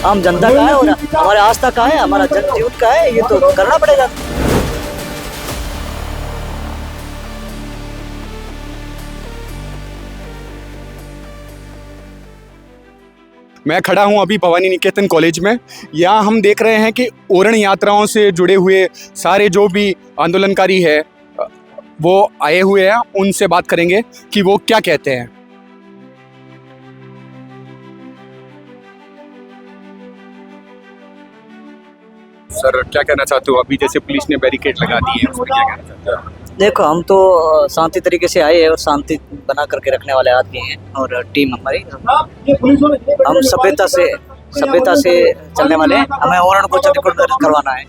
आम जनता का है और हमारे आस्था का है, हमारा जनजीवन का है, ये तो करना पड़ेगा। मैं खड़ा हूं अभी भवानी निकेतन कॉलेज में। यहाँ हम देख रहे हैं कि ओरण यात्राओं से जुड़े हुए सारे जो भी आंदोलनकारी है वो आए हुए हैं। उनसे बात करेंगे कि वो क्या कहते हैं। सर क्या कहना चाहते हो? अभी जैसे पुलिस ने बैरिकेड लगा दिए हैं, उस पर क्या कहना चाहते हो? देखो, हम तो शांति तरीके से आए हैं और शांति बना करके रखने वाले आदमी हैं और टीम हमारी, हम सभ्यता से चलने वाले हैं। हमें ओरण को क्षतिपूर्ति करवाना है,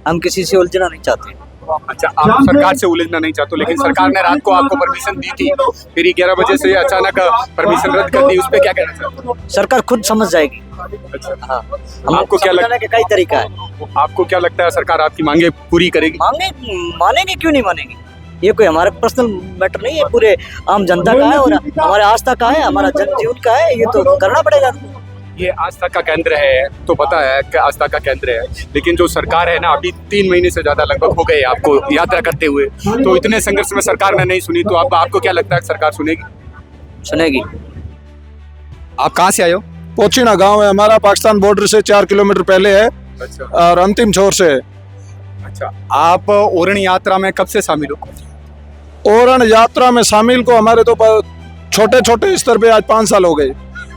हम किसी से उलझना नहीं चाहते। अच्छा, आप सरकार से उलझना नहीं चाहते, लेकिन सरकार ने रात को आपको परमिशन दी थी, फिर 11 बजे से अचानक परमिशन रद्द कर दी, उस पर क्या कहना चाहते हो? सरकार खुद समझ जाएगी। अच्छा, हाँ, आपको क्या लगता है? कई तरीका है। आपको क्या लगता है सरकार आपकी मांगे पूरी करेगी? मानेंगे, क्यों नहीं मानेंगे? ये कोई हमारे पर्सनल मैटर नहीं है, पूरे आम जनता का है और हमारे आस्था का है, हमारा जनजीवन का है, ये तो करना पड़ेगा। ये आस्था का केंद्र है, तो पता है कि आस्था का केंद्र है, लेकिन जो सरकार है ना, अभी 3 महीने से ज्यादा लगभग हो गए आपको यात्रा करते हुए, तो इतने संघर्ष में सरकार ने नहीं सुनी, तो आपको क्या लगता है सरकार सुनेगी? सुनेगी। आप कहाँ से आए हो? पोचीना गांव है हमारा, पाकिस्तान बॉर्डर से 4 किलोमीटर पहले है। अच्छा, और अंतिम छोर से है। अच्छा, आप ओरण यात्रा में कब से शामिल हो? ओरण यात्रा में शामिल को हमारे तो छोटे छोटे स्तर पे आज 5 साल हो गए,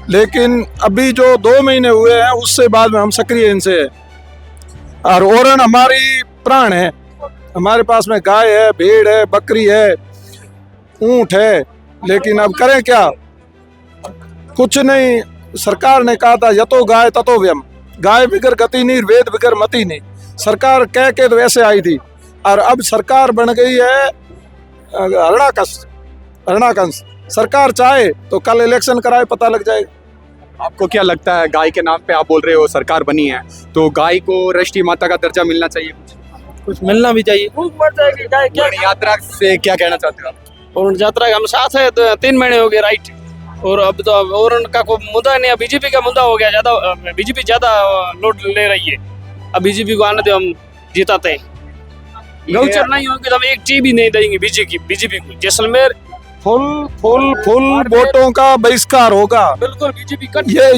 लेकिन अभी जो 2 महीने हुए हैं उससे बाद में हम सक्रिय इनसे है। और ओरण हमारी प्राण है, हमारे पास में गाय है, भेड़ है, बकरी है, ऊंट है, लेकिन अब करें क्या? कुछ नहीं। सरकार ने कहा था यतो गाय ततो व्यम, गाय बिगर गति नहीं, वेद बिगर मति नहीं। सरकार कह के तो ऐसे आई थी, और अब सरकार बन गई है हरणाकंस। सरकार चाहे तो कल इलेक्शन कराए, पता लग जाएगा। आपको क्या लगता है, गाय के नाम पे आप बोल रहे हो सरकार बनी है, तो गाय को राष्ट्रीय माता का दर्जा मिलना चाहिए? कुछ मिलना भी चाहिए। ओरण यात्रा से क्या कहना चाहते हो आप? और यात्रा का हम साथ है, 3 महीने हो गए, राइट। और अब तो ओरण का कोई मुद्दा नहीं है, बीजेपी का मुद्दा हो गया ज्यादा, बीजेपी ज्यादा लोड ले रही है। अब बीजेपी को आने दो, हम जीताते हैं। गौचर नहीं होगी तो हम एक टी भी नहीं देंगे बीजेपी को। जैसलमेर फुल वोटों का बहिष्कार होगा। बिल्कुल बीजेपी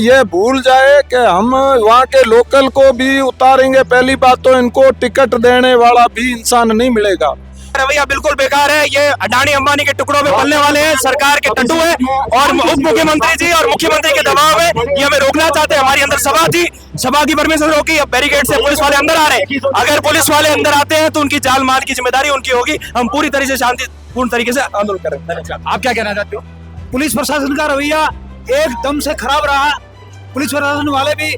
ये भूल जाए कि हम वहाँ के लोकल को भी उतारेंगे। पहली बात तो इनको टिकट देने वाला भी इंसान नहीं मिलेगा। रवैया बिल्कुल बेकार है। ये अडानी अंबानी के टुकड़ों में पलने वाले हैं, सरकार के टट्टू है, और उप मुख्यमंत्री जी और मुख्यमंत्री के दबाव में ये हमें रोकना चाहते हैं। हमारी अंदर सभा थी, सभा की परमिशन रोकी, अब बैरिकेड से पुलिस वाले अंदर आ रहे हैं। अगर पुलिस वाले अंदर आते हैं तो उनकी जान माल की जिम्मेदारी उनकी होगी। हम पूरी तरह से शांतिपूर्ण तरीके से आंदोलन करेंगे। आप क्या कहना चाहते हो? पुलिस प्रशासन का रवैया एकदम से खराब रहा। पुलिस प्रशासन वाले भी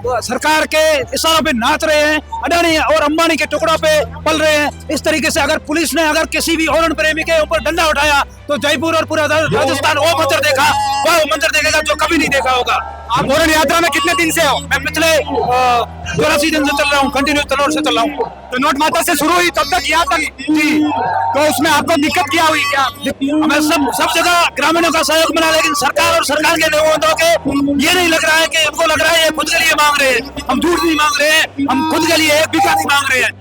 सरकार के इशारों पे नाच रहे हैं, अडानी और अंबानी के टुकड़ों पे पल रहे हैं। इस तरीके से अगर पुलिस ने किसी भी ओरण प्रेमी के ऊपर डंडा उठाया तो जयपुर और पूरा राजस्थान वो मंजर देखा, वह मंजर देखेगा जो कभी नहीं देखा होगा। आप ओरण यात्रा में कितने दिन से हो? मैं पिछले 84 दिन से चल रहा हूँ, कंटिन्यू तलोड़ से चल रहा हूँ। तो नोट माता से शुरू हुई तब तक यहाँ तक थी, तो उसमें आपको दिक्कत क्या हुई? क्या हमें सब जगह ग्रामीणों का सहयोग मिला, लेकिन सरकार और सरकार के नुमाइंदों के ये नहीं लग रहा है कि उनको लग रहा है ये खुद के लिए मांग रहे हैं। हम झूठ नहीं मांग रहे हैं, हम खुद के लिए एक बीघा नहीं मांग रहे हैं।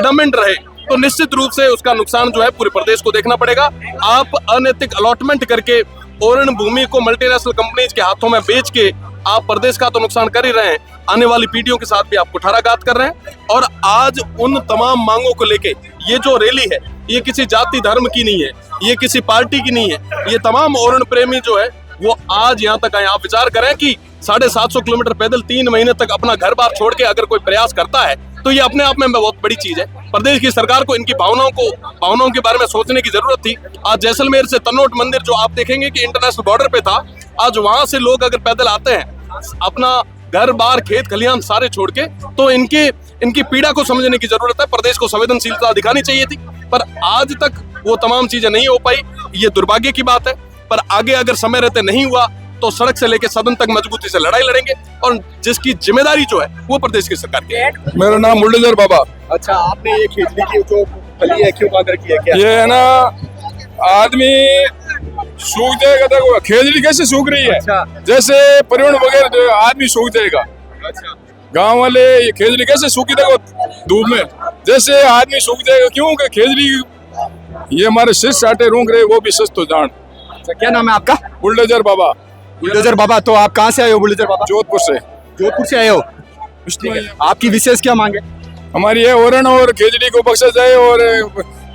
एडमेंट रहे तो निश्चित रूप से उसका नुकसान जो है पूरे प्रदेश को देखना पड़ेगा। आप अनैतिक अलॉटमेंट करके ओरण भूमि को मल्टीनेशनल कंपनीज के हाथों में बेच के आप प्रदेश का तो नुकसान कर ही रहे हैं, आने वाली पीढ़ियों के साथ भी आप कुठाराघात कर रहे हैं। और आज उन तमाम मांगों को लेके ये जो रैली है, ये किसी जाति धर्म की नहीं है, ये किसी पार्टी की नहीं है। ये तमाम ओरण प्रेमी जो है वो आज यहाँ तक आए। आप विचार करें कि 750 किलोमीटर पैदल 3 महीने तक अपना घर बार छोड़ के अगर कोई प्रयास करता है तो ये अपने आप में बहुत बड़ी चीज है। प्रदेश की सरकार को इनकी भावनाओं के बारे में सोचने की जरूरत थी। आज जैसलमेर से तनोट मंदिर जो आप देखेंगे कि इंटरनेशनल बॉर्डर पे था, आज वहां से लोग अगर पैदल आते हैं अपना घर बार खेत खलियान सारे छोड़ के, तो इनकी पीड़ा को समझने की जरूरत है। प्रदेश को संवेदनशीलता दिखानी चाहिए थी, पर आज तक वो तमाम चीजें नहीं हो पाई। ये दुर्भाग्य की बात है, पर आगे अगर समय रहते नहीं हुआ तो सड़क से लेकर सदन तक मजबूती से लड़ाई लड़ेंगे, और जिसकी जिम्मेदारी जो है वो प्रदेश की सरकार की है। मेरा नाम मुरलीधर बाबा। अच्छा, आपने ये खेती की जो फली है क्यों आदर किया? क्या ये है ना, आदमी सूख जाएगा तो खेजड़ी कैसे सूख रही है, अच्छा। जैसे परिवहन वगैरह आदमी सूख जाएगा। गांव वाले ये खेजड़ी कैसे सूखी देखो धूप में, जैसे आदमी सूख जाएगा। क्यों कि खेजड़ी ये हमारे शिष्य साटे रूंग रहे, वो भी सस्तो जान। अच्छा, क्या नाम है आपका? बुलडोजर बाबा। बुलडोजर बाबा, तो आप कहाँ से आए हो बुलडोजर बाबा? जोधपुर से। जोधपुर से आए हो। आपकी विशेष क्या मांग है? हमारी ये ओरण और खेजड़ी को बख्शा जाए और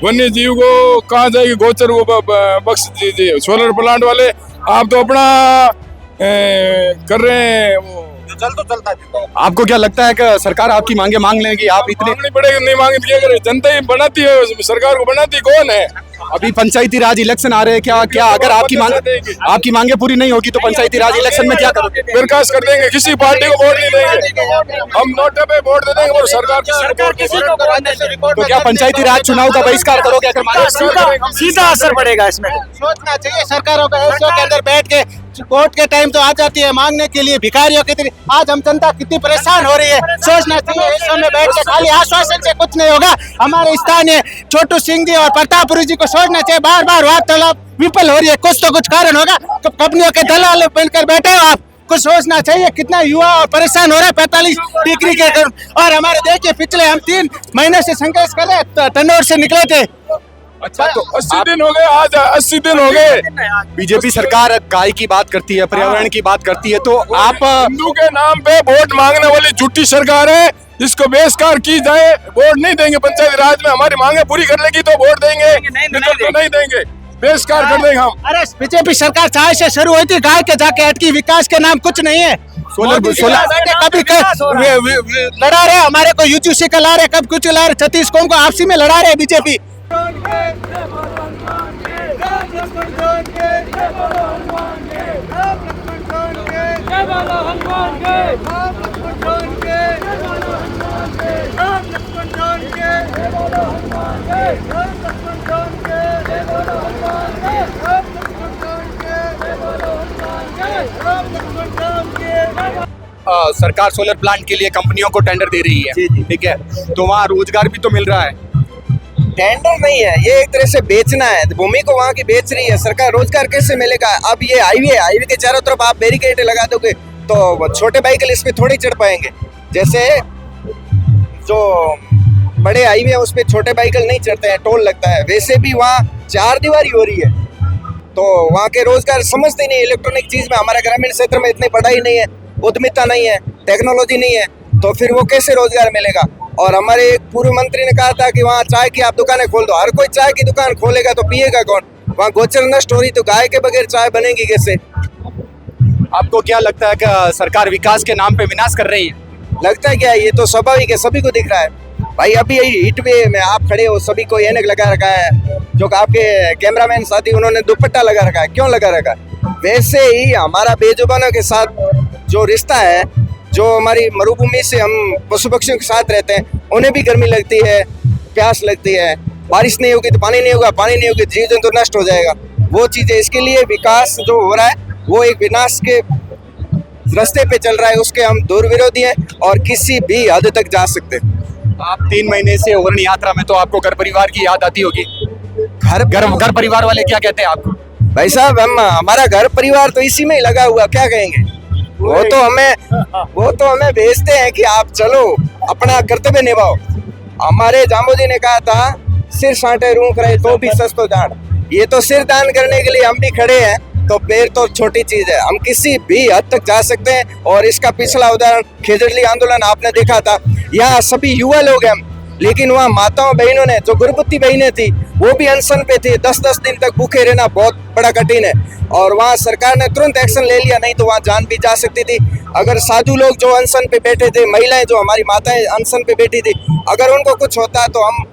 वन्य जीव को कहाँ जाएगी, गोचर को बख्श दीजिए। सोलर प्लांट वाले आप तो अपना कर रहे हैं, वो चल तो चलता है। आपको क्या लगता है कि सरकार आपकी मांगे मांग लेगी? आप इतने मांगनी पड़ेगी, नहीं मांगे तो क्या करे? जनता ही बनाती है, सरकार को बनाती कौन है? अभी पंचायती राज इलेक्शन आ रहे हैं, क्या अगर आपकी मांगे पूरी नहीं होगी तो पंचायती राज इलेक्शन में क्या करोगे? बर्खास्त कर देंगे, किसी पार्टी को वोट नहीं देंगे, हम नोटे पे वोट दे देंगे और सरकार किसी को। तो क्या पंचायती राज चुनाव का बहिष्कार करोगे अगर मांगे? सीधा असर पड़ेगा इसमें। सोचना चाहिए सरकारों को, एसओ के अंदर बैठ के वोट के टाइम तो आ जाती है मांगने के लिए भिखारियों की तरह। आज हम जनता कितनी परेशान हो रही है, सोचना चाहिए एसओ में बैठ के खाली आश्वासन से कुछ नहीं होगा। हमारे स्थानीय छोटू सिंह जी और प्रतापपुरी जी को सोचना चाहिए, बार बार वार्तालाप विफल हो रही है, कुछ तो कुछ कारण होगा। तो कंपनियों के दलाल बनकर बैठे हो आप, कुछ सोचना चाहिए। कितना युवा और परेशान हो रहा है 45 डिग्री के और हमारे देखिए पिछले हम 3 महीने से संघर्ष कर रहे हैं, तंदूर से निकले थे। अच्छा, तो 80 दिन हो गए, आज 80 दिन हो गए। बीजेपी सरकार गाय की बात करती है, पर्यावरण की बात करती है, तो आप हिंदू के नाम पे वोट मांगने वाली झूठी सरकार है, इसको बहिष्कार की जाए। वोट नहीं देंगे पंचायत राज में, हमारी मांगे पूरी कर लेगी तो वोट देंगे, नहीं देंगे, बहिष्कार कर देंगे हम। अरे बीजेपी सरकार चाहे से शुरू हुई थी, गाय के जाके अटकी, विकास के नाम कुछ नहीं है। सोलर कभी लड़ा रहे हमारे को यूजीसी का ला रहे, कब कुछ ला रहे, छत्तीस कौम को आपसी में लड़ा रहे बीजेपी। सरकार सोलर प्लांट के लिए कंपनियों को टेंडर दे रही है, ठीक है, तो वहाँ रोजगार भी तो मिल रहा है। टेंडर नहीं है, ये एक तरह से बेचना है, भूमि को वहाँ की बेच रही है सरकार। रोजगार कैसे मिलेगा? अब ये हाईवे के चारों तरफ आप बैरिकेड लगा दोगे तो छोटे व्हीकल इस पे थोड़ी चढ़ पाएंगे। जैसे जो बड़े हाईवे है उस पे छोटे व्हीकल नहीं चढ़ते हैं, टोल लगता है। वैसे भी वहाँ 4 दीवारी हो रही है, तो वहाँ के रोजगार समझते नहीं। इलेक्ट्रॉनिक चीज में हमारे ग्रामीण क्षेत्र में इतनी पढ़ाई नहीं है, उद्यमिता नहीं है, टेक्नोलॉजी नहीं है, तो फिर वो कैसे रोजगार मिलेगा? और हमारे एक पूर्व मंत्री ने कहा था कि वहाँ चाय की आप दुकानें खोल दो। हर कोई चाय की दुकान खोलेगा तो पिएगा कौन? वहाँ गोचर नष्ट हो रही तो गाय के बगैर चाय बनेगी कैसे? आपको क्या लगता है कि सरकार विकास के नाम पे विनाश कर रही है? लगता है क्या? ये तो स्वाभाविक है, सभी को दिख रहा है भाई। अभी यही हीट वेव में आप खड़े हो, सभी को ऐनक लगा रखा है, जो आपके कैमरामैन साथी उन्होंने दुपट्टा लगा रखा है। क्यों लगा रखा है? वैसे ही हमारा बेजुबानों के साथ जो रिश्ता है, जो हमारी मरुभूमि से हम पशु पक्षियों के साथ रहते हैं, उन्हें भी गर्मी लगती है, प्यास लगती है। बारिश नहीं होगी तो पानी नहीं होगा, पानी नहीं होगी जीव जंतु नष्ट हो जाएगा। वो चीज़ें, इसके लिए विकास जो हो रहा है वो एक विनाश के रास्ते पे चल रहा है, उसके हम दूर विरोधी हैं और किसी भी हद तक जा सकते हैं। आप 3 महीने से ओरण यात्रा में, तो आपको घर परिवार की याद आती होगी। घर परिवार वाले क्या कहते हैं आपको? भाई साहब, हमारा घर परिवार तो इसी में ही लगा हुआ, क्या कहेंगे? वो तो हमें भेजते हैं कि आप चलो अपना कर्तव्य निभाओ। हमारे जामो जी ने कहा था, सिर साँटे रूंख रहे तो भी सस्तो दान। ये तो सिर दान करने के लिए हम भी खड़े हैं, तो पैर तो छोटी चीज है, हम किसी भी हद तक जा सकते हैं। और इसका पिछला उदाहरण खेजड़ी आंदोलन आपने देखा था, यहाँ सभी युवा लोग हैं, लेकिन वहाँ माताओं बहनों ने, जो गर्भवती बहनें थी वो भी अनशन पे थी। 10-10 दिन तक भूखे रहना बहुत बड़ा कठिन है, और वहाँ सरकार ने तुरंत एक्शन ले लिया, नहीं तो वहाँ जान भी जा सकती थी। अगर साधु लोग जो अनशन पे बैठे थे, महिलाएं जो हमारी माताएं अनशन पे बैठी थी, अगर उनको कुछ होता तो हम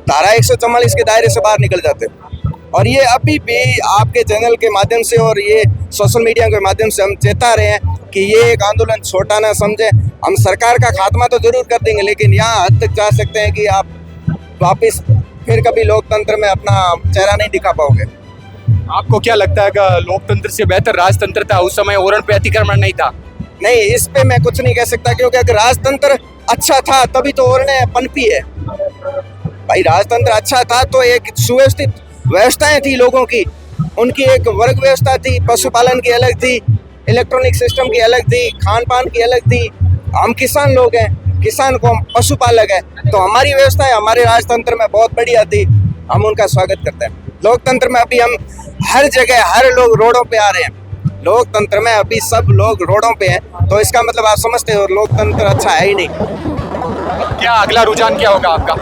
धारा 144 के दायरे से बाहर निकल जाते। और ये अभी भी आपके चैनल के माध्यम से और ये सोशल मीडिया के माध्यम से हम चेता रहे हैं कि ये एक आंदोलन छोटा ना समझे। हम सरकार का खात्मा तो जरूर कर देंगे, लेकिन यहाँ हद तक जा सकते हैं कि आप वापस फिर कभी लोकतंत्र में अपना चेहरा नहीं दिखा पाओगे। आपको क्या लगता है कि लोकतंत्र से बेहतर राजतंत्र था? उस समय ओरण पे अतिक्रमण नहीं था। नहीं, इस पे मैं कुछ नहीं कह सकता, क्योंकि अगर राजतंत्र अच्छा था तभी तो ओरने पनपी है भाई। राजतंत्र अच्छा था तो एक सुव्यवस्थित व्यवस्थाएं थी लोगों की, उनकी एक वर्ग व्यवस्था थी, पशुपालन की अलग थी, इलेक्ट्रॉनिक सिस्टम की अलग थी, खान पान की अलग थी, हम किसान लोग हैं, किसान को हम पशुपालक है, तो हमारी व्यवस्था है हमारे राजतंत्र में बहुत बढ़िया थी, हम उनका स्वागत करते हैं। लोकतंत्र में अभी हम हर जगह हर लोग रोडों पे आ रहे हैं, लोकतंत्र में अभी सब लोग रोडों पे हैं, तो इसका मतलब आप समझते हो लोकतंत्र अच्छा है ही नहीं। क्या अगला रुझान क्या होगा आपका?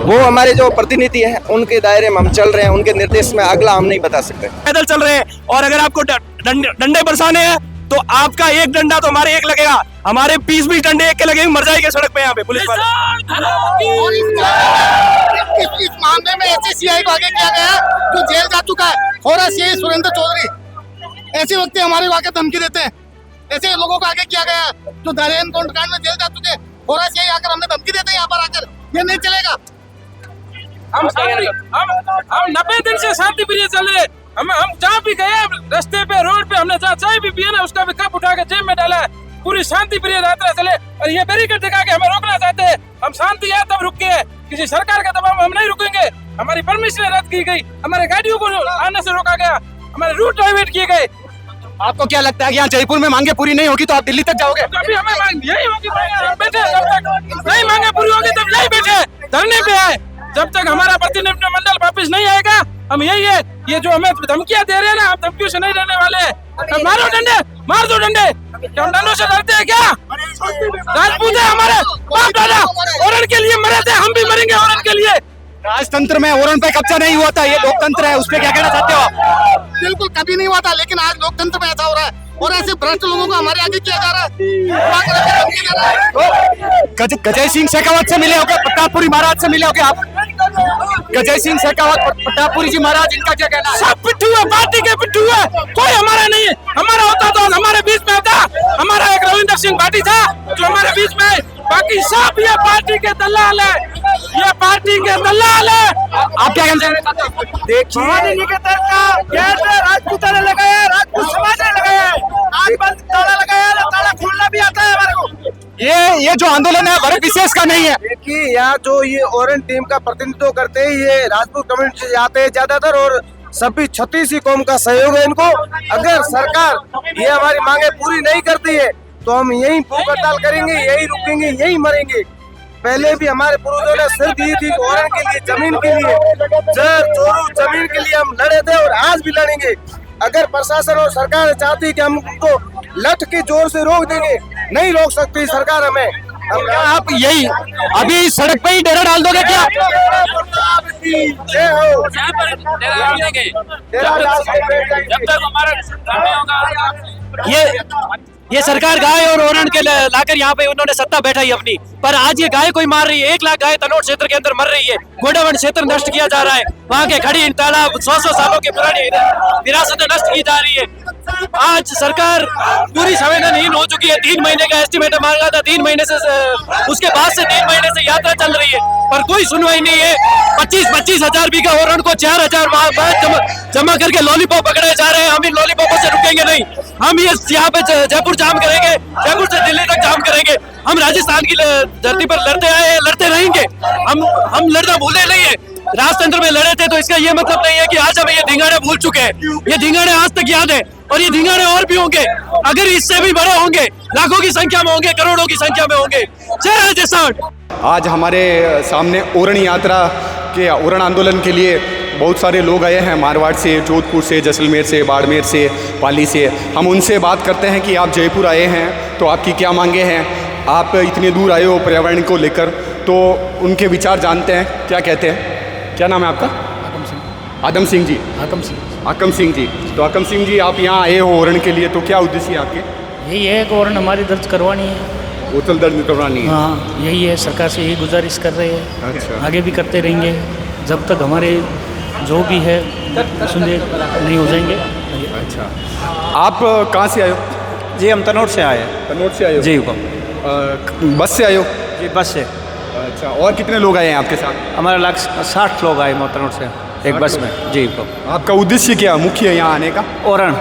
वो हमारे जो प्रतिनिधि हैं उनके दायरे में हम चल रहे हैं, उनके निर्देश में अगला हम नहीं बता सकते। पैदल चल रहे हैं और अगर आपको डंडे बरसाने हैं तो आपका एक डंडा तो हमारे एक लगेगा, हमारे 20-20 डंडे एक के लगेंगे, मर जाएंगे सड़क पे यहाँ पे पुलिस वाले। इस मामले में एससीसीआई को आगे किया गया जो जेल जा चुका है खोरा सीआई सुरेंद्र चौधरी, ऐसे व्यक्ति हमारे को आगे धमकी देते हैं, ऐसे लोगों को आगे किया गया जो दारियान कांड में जेल जा चुके हैं, खोरा सीआई आकर हमें धमकी देते हैं यहाँ पर आकर, ये नहीं चलेगा। हम 90 दिन से शांति प्रिय चल रहे, हम जहाँ भी गए रास्ते पे रोड पे हमने जहाँ चाय भी पिया ना उसका भी कप उठा के जेब में डाला है, पूरी शांति प्रिय यात्रा चले और ये बैरिकेड दिखा के हमें रोकना चाहते हैं। हम शांति है तब रुके हैं, किसी सरकार के दबाव में हम नहीं रुकेंगे। हमारी परमिशन रद्द की गई, हमारे गाड़ियों को आने से रोका गया, हमारे रूट डाइवर्ट किए गए। आपको क्या लगता है कि यहाँ जयपुर में मांगे पूरी नहीं होगी तो आप दिल्ली तक जाओगे? अभी हमें मांग यही होगी, बैठे जब तक नहीं मांगे पूरी होगी तब नहीं बैठे, धरने पे आए। जब तक हमारा प्रतिनिधिमंडल वापस नहीं आएगा हम यही है, ये जो हमें धमकियां दे रहे हैं ना, हम धमकियों से नहीं डरने वाले हैं। मारो डंडे, मार दो डंडे, क्या हम डंडों से डरते हैं क्या? राजपूत है हमारे बाप दादा, ओरण के लिए मरे थे, हम भी मरेंगे ओरण के लिए। राजतंत्र में ओरण पे कब्जा नहीं हुआ था, ये लोकतंत्र है, उस पर क्या कहना चाहते हो आप? बिल्कुल कभी नहीं हुआ था, लेकिन आज लोकतंत्र में ऐसा हो रहा है और ऐसे भ्रष्ट लोगों को हमारे आगे किया जा रहा है। गजय सिंह शेखावत से मिले होगे, प्रतापपुरी महाराज से मिले होगे आप? गजय सिंह शेखावत, प्रतापपुरी जी महाराज, इनका क्या कहना है? सब पिट्ठू है, पार्टी के पिट्ठू है, कोई हमारा नहीं है। हमारा होता तो हमारे बीच में आता, हमारा एक रविंदर सिंह भाटी था जो हमारे बीच में है, बाकी सब ये पार्टी के दलाल है, ये पार्टी के दलाल है। आप क्या कहना चाहते हैं? देखिए राजपूता ने लगाया, राजपूत समाज ने लगाया, आज बंद ताला लगाया, ताला खोलना भी आता है हमारे को। ये जो आंदोलन है वर्ग विशेष का नहीं है। देखिए यहाँ जो ये ओरेंज टीम का प्रतिनिधित्व करते हैं ये राजपूत कम्युनिटी से आते हैं ज्यादातर और सभी 36 कौम का सहयोग है इनको। अगर सरकार ये हमारी मांगे पूरी नहीं करती है तो हम यही भूख हड़ताल करेंगे, यही रुकेंगे, यही मरेंगे। पहले भी हमारे पूर्वजों ने सिर दी थी ओरण के लिए, जमीन के लिए, जर चोरू जमीन के लिए हम लड़े थे और आज भी लड़ेंगे। अगर प्रशासन और सरकार चाहती है कि हम उनको लठ के जोर से रोक देंगे, नहीं रोक सकती सरकार हमें। क्या आप यही अभी सड़क पे ही डेरा डाल दोगे क्या? जब तक हमारा ये सरकार गाय और ओरण के लाकर यहाँ पे उन्होंने सत्ता बैठाई अपनी, पर आज ये गाय कोई मार रही है। 1 लाख गाय तनोट क्षेत्र के अंदर मर रही है, गोडावण क्षेत्र नष्ट किया जा रहा है, वहाँ के खड़ी तालाब 100 सालों की पुरानी विरासतें नष्ट की जा रही है। आज सरकार पूरी संवेदनहीन हो चुकी है। 3 महीने का एस्टिमेट मांगा था, 3 महीने से उसके बाद से 3 महीने से यात्रा चल रही है पर कोई सुनवाई नहीं है। 25-25 हजार बीघा ओरण को 4,000 जमा करके लॉलीपॉप पकड़े जा रहे हैं। हम इन लॉलीपॉपों से रुकेंगे नहीं, हम ये यहाँ पे जयपुर जाम करेंगे, जयपुर से दिल्ली तक जाम करेंगे। हम राजस्थान की धरती पर लड़ते आए हैं, लड़ते रहेंगे, हम लड़ना भूले नहीं है। राजतंत्र में लड़े थे तो इसका ये मतलब नहीं है कि आज हम ये ढिंगाने भूल चुके हैं। ये ढिंगाने आज तक याद है और ये ढिंगाने और भी होंगे, अगर इससे भी बड़े होंगे, लाखों की संख्या में होंगे, करोड़ों की संख्या में होंगे। जय जैसा आज हमारे सामने ओरण यात्रा के ओरण आंदोलन के लिए बहुत सारे लोग आए हैं, मारवाड़ से, जोधपुर से, जैसलमेर से, बाड़मेर से, पाली से। हम उनसे बात करते हैं कि आप जयपुर आए हैं तो आपकी क्या मांगे हैं, आप इतने दूर आए हो पर्यावरण को लेकर, तो उनके विचार जानते हैं, क्या कहते हैं। क्या नाम है आपका? आदम सिंह जी। आकम सिंह जी। तो आकम सिंह जी, आप यहाँ आए हो ओरण के लिए, तो क्या उद्देश्य है आपके? यही है कि ओरण हमारी दर्ज करवानी है, होटल दर्ज करवानी है। हाँ, यही है, सरकार से यही गुजारिश कर रहे हैं। अच्छा। आगे भी करते रहेंगे जब तक हमारे जो भी है सुने नहीं हो जाएंगे। अच्छा, आप कहाँ से आए हो? जी हम तनोट से आए हैं। कन्नौज से आए हो? जी हुक्म। बस से आए हो? जी बस से। अच्छा, और कितने लोग आए हैं आपके साथ? हमारे लाख 60 लोग आए तनोट से एक बस में। जी हुक्म। आपका उद्देश्य क्या मुख्य यहाँ आने का? ओरण।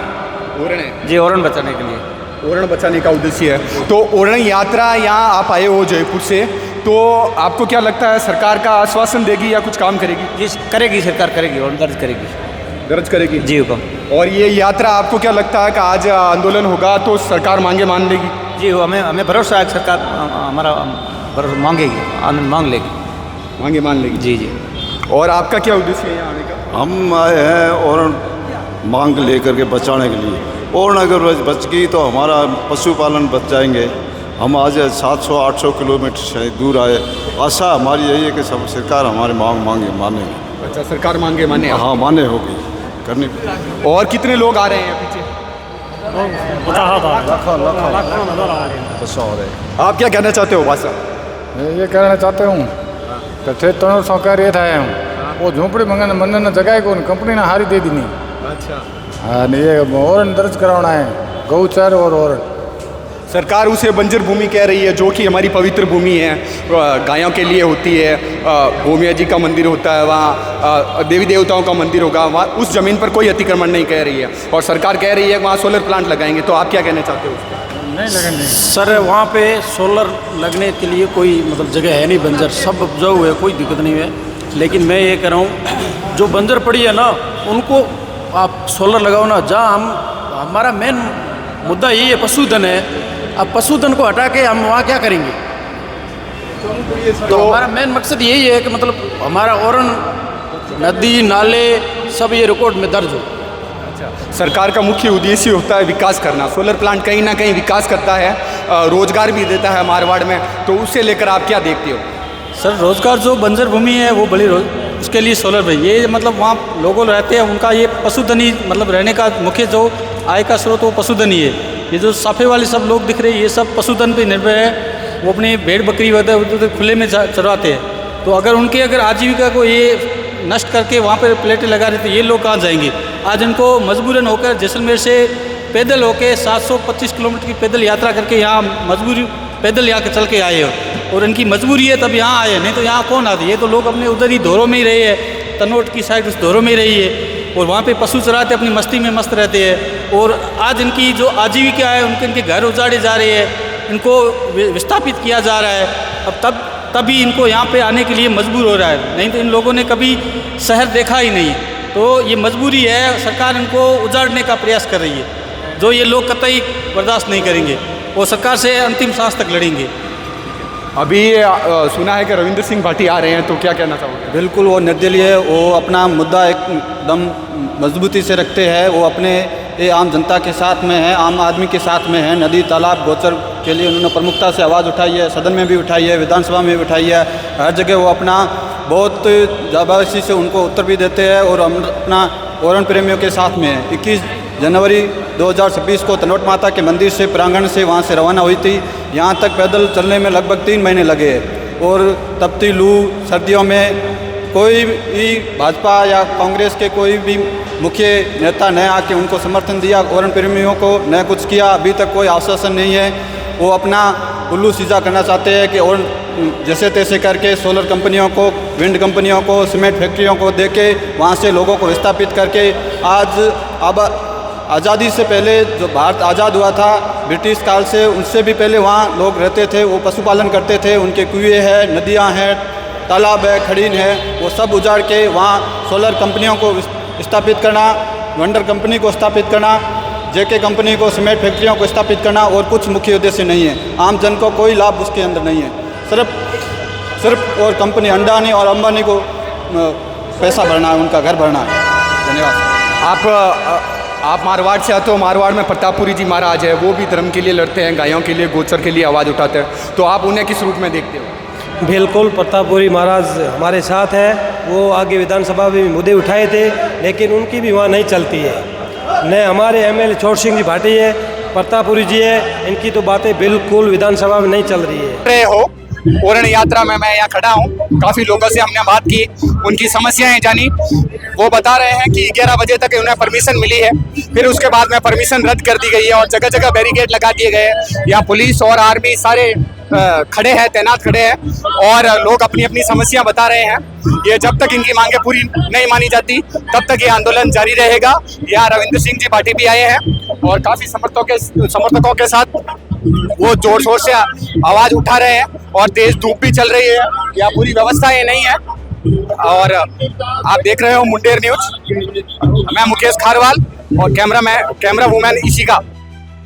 ओरण है जी, ओरण बचाने के लिए। ओरण बचाने का उद्देश्य है। तो ओरण यात्रा यहाँ आप आए हो जयपुर से, तो आपको क्या लगता है सरकार का आश्वासन देगी या कुछ काम करेगी? जी करेगी, सरकार करेगी, ओरण दर्ज करेगी। दर्ज करेगी। जी हुक्म। और ये यात्रा आपको क्या लगता है कि आज आंदोलन होगा तो सरकार मांगे मान लेगी? जी हमें हमें भरोसा है कि सरकार हमारा मांगेगी, मांग लेगी। मांगे मान लेगी। जी जी। और आपका क्या उद्देश्य है यहाँ आने का? हम आए हैं और मांग लेकर के बचाने के लिए, और अगर बच गई तो हमारा पशुपालन बच जाएंगे। हम आज 700-800 किलोमीटर से दूर आए, आशा हमारी यही है कि सब सरकार हमारे मानेगी। अच्छा, सरकार मांगे माने। हाँ, माने होगी करने। और कितने लोग आ रहे हैं पीछे? आप क्या कहना चाहते हो भाषा? मैं ये कहना चाहता हूँ कि थे तनो सहकार ये था हूँ वो झोंपड़ी मंगन मंदन जगह को कंपनी ने हारी दे दी नहीं। अच्छा। हाँ, ये वारंट दर्ज कराना है गौचर और वारंट। सरकार उसे बंजर भूमि कह रही है, जो कि हमारी पवित्र भूमि है, गायों के लिए होती है। भूमिया जी का मंदिर होता है वहाँ, देवी देवताओं का मंदिर होगा वहाँ, उस ज़मीन पर कोई अतिक्रमण नहीं कह रही है, और सरकार कह रही है वहाँ सोलर प्लांट लगाएंगे। तो आप क्या कहना चाहते हो उसका? नहीं लगेंगे सर, वहाँ पे सोलर लगने के लिए कोई मतलब जगह है नहीं, बंजर सब उपजाऊ है, कोई दिक्कत नहीं है। लेकिन मैं ये कह रहा हूँ जो बंजर पड़ी है ना उनको आप सोलर लगाओ ना। जहाँ हमारा मेन मुद्दा यही है, पशुधन है। अब पशुधन को हटा के हम वहाँ क्या करेंगे? तो हमारा मेन मकसद यही है कि मतलब हमारा औरन नदी नाले सब ये रिकॉर्ड में दर्ज हो। सरकार का मुख्य उद्देश्य होता है विकास करना। सोलर प्लांट कहीं ना कहीं विकास करता है, रोजगार भी देता है मारवाड़ में। तो उससे लेकर आप क्या देखते हो? सर, रोजगार जो बंजर भूमि है वो बड़ी उसके लिए सोलर भाई ये मतलब वहाँ लोग रहते हैं, उनका ये पशुधन ही मतलब रहने का मुख्य जो आय का स्रोत वो पशुधन ही है। ये जो साफे वाले सब लोग दिख रहे हैं ये सब पशुधन पे निर्भर है। वो अपने भेड़ बकरी वगैरह खुले में चरवाते हैं। तो अगर आजीविका को ये नष्ट करके वहाँ पर प्लेटें लगा रहे तो ये लोग कहाँ जाएंगे? आज इनको मजबूरन होकर जैसलमेर से पैदल होकर 725 किलोमीटर की पैदल यात्रा करके यहाँ मजबूरी पैदल यहाँ के चल के आए हो, और इनकी मजबूरी है तब यहाँ आए, नहीं तो यहाँ कौन आते? ये तो लोग अपने उधर ही धोरों में ही रहे हैं, तनोट की साइड उस धोरों में ही रही है, और वहाँ पे पशु चराते अपनी मस्ती में मस्त रहते हैं। और आज इनकी जो आजीविका है इनके घर उजाड़े जा रहे हैं, इनको विस्थापित किया जा रहा है। अब तभी इनको यहाँ पे आने के लिए मजबूर हो रहा है, नहीं तो इन लोगों ने कभी शहर देखा ही नहीं। तो ये मजबूरी है, सरकार इनको उजाड़ने का प्रयास कर रही है, जो ये लोग कतई बर्दाश्त नहीं करेंगे और सरकार से अंतिम सांस तक लड़ेंगे। अभी सुना है कि रविंद्र सिंह भाटी आ रहे हैं, तो क्या कहना चाहोगे? बिल्कुल, वो निर्दलीय है, वो अपना मुद्दा एकदम मजबूती से रखते हैं। वो अपने आम जनता के साथ में है, आम आदमी के साथ में है। नदी तालाब गोचर के लिए उन्होंने प्रमुखता से आवाज़ उठाई है, सदन में भी उठाई है, विधानसभा में भी उठाई है। हर जगह वो अपना बहुत जाबाजी से उनको उत्तर भी देते हैं, और अपना वरुण प्रेमियों के साथ में है। 21 जनवरी 2026 को तनोट माता के मंदिर से प्रांगण से वहाँ से रवाना हुई थी। यहाँ तक पैदल चलने में लगभग 3 महीने लगे, और तपती लू सर्दियों में कोई भी भाजपा या कांग्रेस के कोई भी मुख्य नेता न आके उनको समर्थन दिया, वरुण प्रेमियों को न कुछ किया। अभी तक कोई आश्वासन नहीं है। वो अपना उल्लू सीधा करना चाहते हैं कि और जैसे तैसे करके सोलर कंपनियों को, विंड कंपनियों को, सीमेंट फैक्ट्रियों को देके वहाँ से लोगों को विस्थापित करके आज आज़ादी से पहले जो भारत आज़ाद हुआ था ब्रिटिश काल से, उनसे भी पहले वहाँ लोग रहते थे, वो पशुपालन करते थे। उनके कुएँ हैं, नदियाँ हैं, तालाब है, खड़ीन है, वो सब उजाड़ के वहाँ सोलर कंपनियों को स्थापित करना, वंडर कंपनी को स्थापित करना, जेके कंपनी को, सीमेंट फैक्ट्रियों को स्थापित करना, और कुछ मुख्य उद्देश्य नहीं है। आम जन को कोई लाभ उसके अंदर नहीं है। सिर्फ और कंपनी अंडानी और अंबानी को पैसा भरना है, उनका घर भरना है। धन्यवाद। आप मारवाड़ से आते हो। मारवाड़ में प्रतापपुरी जी महाराज है, वो भी धर्म के लिए लड़ते हैं, गायों के लिए, गोचर के लिए आवाज़ उठाते हैं। तो आप उन्हें किस रूप में देखते हो? बिल्कुल, प्रतापपुरी महाराज हमारे साथ है। वो आगे विधानसभा में मुद्दे उठाए थे, लेकिन उनकी भी वहाँ नहीं चलती है। न हमारे एमएलए छोट सिंह जी भाटी है, प्रतापपुरी जी है, इनकी तो बातें बिल्कुल विधानसभा में नहीं चल रही है। ओरण यात्रा में मैं यहाँ खड़ा हूँ। काफ़ी लोगों से हमने बात की, उनकी समस्याएं जानी। वो बता रहे हैं कि 11 बजे तक उन्हें परमिशन मिली है, फिर उसके बाद में परमिशन रद्द कर दी गई है, और जगह जगह बैरिकेड लगा दिए गए हैं। यहाँ पुलिस और आर्मी सारे खड़े हैं, तैनात खड़े हैं, और लोग अपनी अपनी समस्या बता रहे हैं। ये जब तक इनकी मांगें पूरी नहीं मानी जाती तब तक ये आंदोलन जारी रहेगा। यहाँ रविंद्र सिंह जी भाटी भी आए हैं, और काफ़ी समर्थकों के साथ वो जोर शोर से आवाज़ उठा रहे हैं, और तेज धूप भी चल रही है। यहाँ पूरी व्यवस्था ये नहीं है। और आप देख रहे हो मुंडेर न्यूज। मैं मुकेश खारवाल और कैमरा वुमैन इशिका।